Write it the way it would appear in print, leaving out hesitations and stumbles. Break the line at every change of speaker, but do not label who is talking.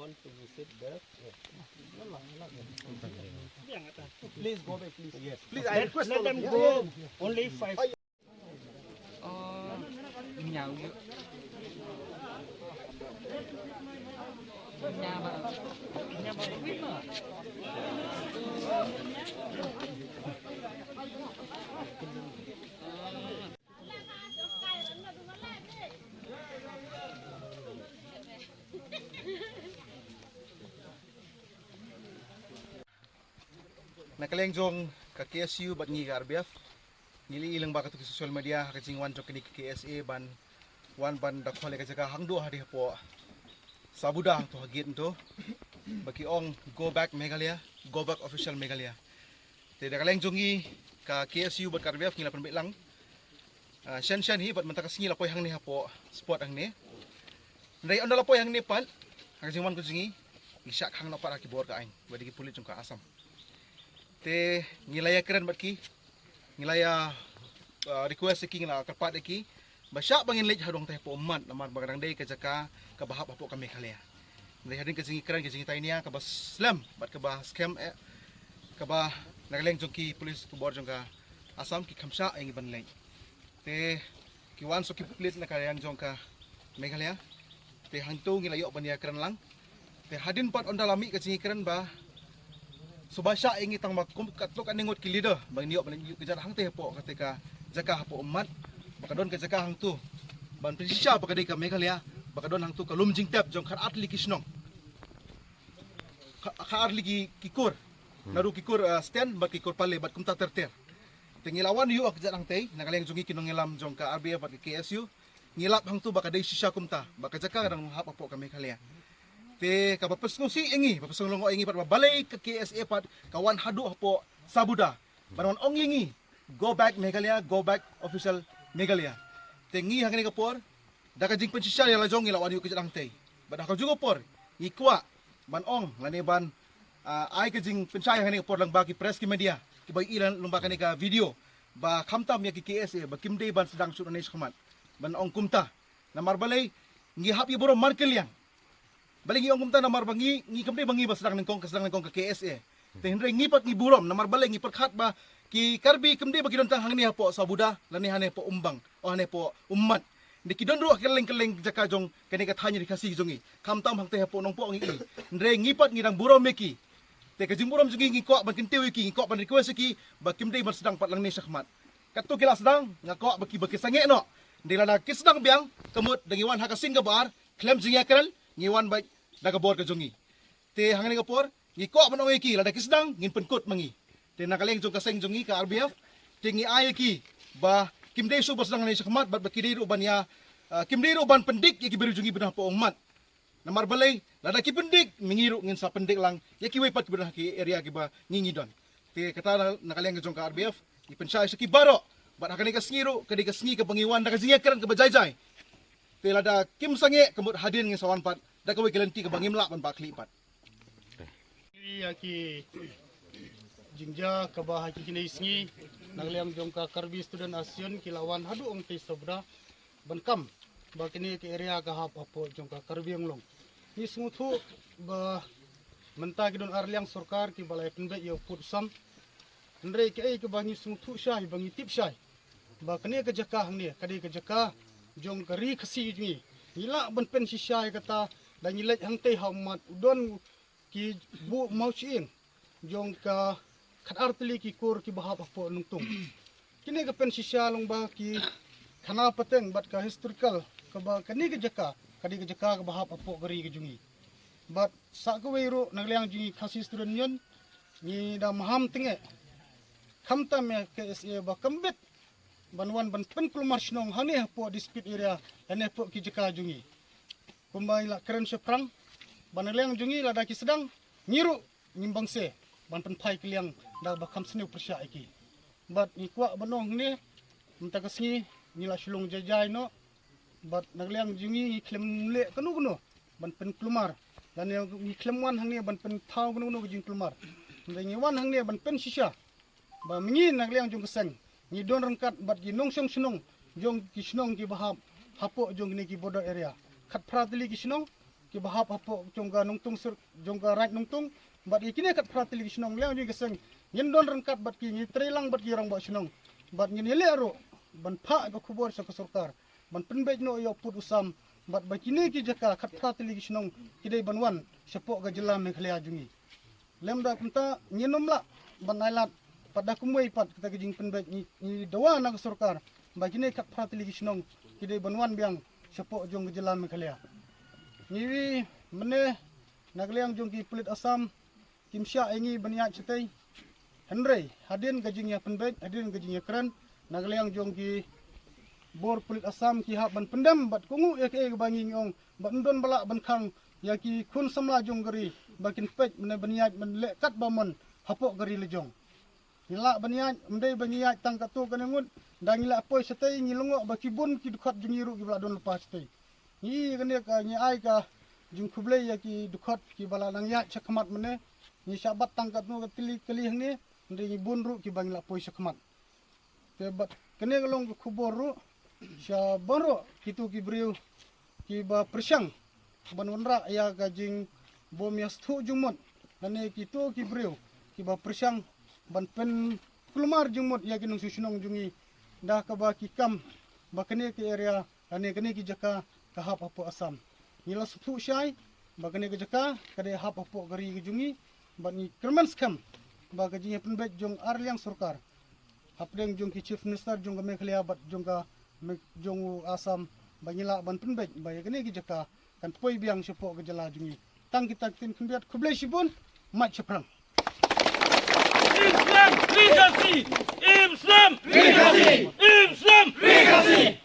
want to visit that, please go back, please. Yes. Please, I request let them go. Only 5.
Nhà bà biết mà.
Nakalengjong ka KSU bat ngi RBF nili ilang ba ka social media kajing wan jok ni KSA ban wan ban dak khole ka jaga hangdo hari po sabuda to hagit to baki ong go back Meghalaya, go back official Meghalaya. Te nakalengjong ngi ka KSU bat RBF ngila pan lang shan hi bat mentakas ngi lapoy hang ni po spot hang ni ndai on lapoy hang ni pal kajing wan ko jingi isak hang na para ki bor ka ain badi ki pulit jong ka asam te ngilaya keren bat ki ngilaya request ki ngila kapat ki basya bangin lej hadong teh po umat namar bagadang day ka jaka ka bahap apo ka Meghalaya ndai hadin ka jingi keren ka jingi tainia ka bas slam bat ka ba scam ka ba nagaleng jong ki police ku bor jong ka asam ki khamsa ay ngiban lej te ki wan so ki pulit na kayang jong ka Meghalaya te hangto ngilayo bania keren lang te hadin pat on dalami ka jingi keren ba subasya ingi tang katlok aningot ki leader bang niyo ban kejar hang teh po ketika jaka po umat bakadon ka jaka hang tu ban prisya bakadai ka Meghalaya bakadon hang tu ka lumjing tap jong khat atli kisnong kha arli kikur naru kikur stand bat kikur pale bat kumta terter tengilawan yu ak kejar hang teh nakaleng jongi kinongelam jong ka RBF bat KSU ngilap hang tu bakadai sisya kumta bakajaka rang hap po ka Meghalaya te kapapes ngusi ingi papes longo ingi pat balay ke KSA pat kawan hadu po sabuda banon ong ingi go back Meghalaya, go back official Meghalaya te ngi hangani kapor daka jing pensisya la jong ilawan yu kejang te bada ka jugo por ikwa ban ong lani ban ai ke jing pensaya hangani kapor lang bagi press ki media ki bay ilan lumba kani ka video ba khamtam ya ki KSA ba kimde ban sedang sud Indonesia khamat ban ong kumta namar balay ngi hap yu boro markel yang baling yung kumta namar bangi ngi kamde bangi ba sedang nengkong ka KSA te hindre ngi pat ngi burom namar baleng ngi perkhat ba ki karbi kamde bagi don hang ni po sabuda lani hane po umbang o hane po ummat di kidon ru keleng jaka jong kani ka thanya dikasih jongi kamtam hang te po nong po ngi hindre ngi pat ngi dang burom meki te ka jing burom jongi ngi ko ban kintewi ki ngi ko ban request ki ba kimde ban sedang pat lang ni sakmat katu kila sedang ngako baki sange no dilana kisdang biang kemut dangiwan hakasin ka bar klem jinga kral ngiwan ba daga bor ka jongi te hangani kapor ngi ko man ong ki lada kisdang ngin penkut mangi te nakaleng jong kaseng jongi ka RBF te ngi ay ki ba kimde su bas dang ni sakmat bat bakidiru ban ya kimdiru ban pendik ya ki biru jongi benah po umat namar balay lada ki pendik mingiru ngin sa pendik lang ya ki way pat benah ki area ki ba ngingi don te kata nakaleng jong ka RBF ni pensay sa ki baro bat hakani ka sngiru kadi ka sngi ka pangiwan daga jinga keren ka bajay te lada kim sange kemut hadin ngin sawan pat da kawai galanti ka bangim lak ban bakli pat
iya ki jingja ka ba haki kinai sngi nagliang jong ka karbi student asion kilawan hadu ong te sobra ban kam ba kini ke area ka hap apo jong ka karbi ang long ni smuthu ba menta ki don arliang sarkar ki balai penbe yo put sam ndre ke ai ka bangi smuthu syai bangi tip syai ba kini ka jaka hang ni kadi ka jaka jong ka ri khasi ni ila ban pen si syai kata dan nilai hang teh hamat udon ki bu mau chiin jong ka khat artli ki kur ki bahap apo nungtung kini ka pen sisya long ba ki khana pateng bat ka historical ka ba kani ka jaka kadi ka jaka ka bahap apo gari ka jungi bat sa ka wero nagliang jungi khasi student yon ni da maham tenge khamta me KSA ba kambet banwan ban pen kulmar snong hani apo dispute area ane apo ki jaka jungi kumbai la keren seprang banaleng jungi la daki sedang ngiru ngimbang se ban penpai kiliang da bakam seni persya iki bat ni kwa banong ni menta kasni ni la shulung jajai no bat nagleng jungi klem le kanu ban pen klumar dan ni klem wan hang ni ban pen thau kanu jing klumar ngi wan hang ni ban pen sisya ba mingi nagleng jung keseng ni don rangkat bat gi nong song sunong jong ki snong ki bahap hapo jong ni ki border area khat pratli ki snong ki bahap hapo jongga nungtung jongga right nungtung bat ikine kat pratili snong leang ni geseng yin don rengkat bat ki ni trelang bat ki rang ba snong bat ni le ro ban pha ba khubor sa sarkar ban penbej no yo put usam bat ba kini ki jaka kat pratili snong kidai banwan sepok ga jela Meghalaya jungi lem da kunta nyinom la ban nailat pada kumwei pat kita kijing penbej ni dawa na sarkar ba kini kat pratili snong kidai banwan biang sepok jong ga jela Meghalaya niwi mene nagleang jong ki pulit asam kimsya ingi baniat cetai Henry hadin gajingnya penbej hadin gajingnya keren nagleang jong ki bor pulit asam ki hab ban pendam bat kungu ya ke bangi ngong bat ndon bala ban khang ya ki kun samla jong gari bakin pej mene baniat men lekat bamon hapok gari lejong nila baniat mendai baniat tang katu kanengut dan nila apoi cetai ngilongo baki bun ki dukhat jungiru ki bala don lepas cetai ni kene ka ni ai ka jung kublai ya ki dukhat ki bala nang ya chakmat mene ni sabat tangkat nu kali kali hang ni ndai bunru ki bangla poi sakmat te bat kene galong khubor ru sya bonro kitu ki briu ki ba persang ban wanra ya gajing bom ya stu jungmot nane kitu ki briu ki ba persang ban pen kulmar jungmot ya ki nung susunong jungi dah ka ba ki kam ba kene ki area ane kene ki jaka ka hap apo asam nila sutu syai ba kene ki jaka kade hap apo gari ki jungi ban ni kerman skam ba gajinya penbej jong arliang sarkar hapdeng jong ki chief minister jong ga Meghalaya bat jong ga jong asam banyila ban penbej ba ya kene ki jaka kan poi biang sepo ga jala jungi tang kita tin kumbiat kublai sibun mat chaprang
Islam legacy! Islam legacy! Islam legacy!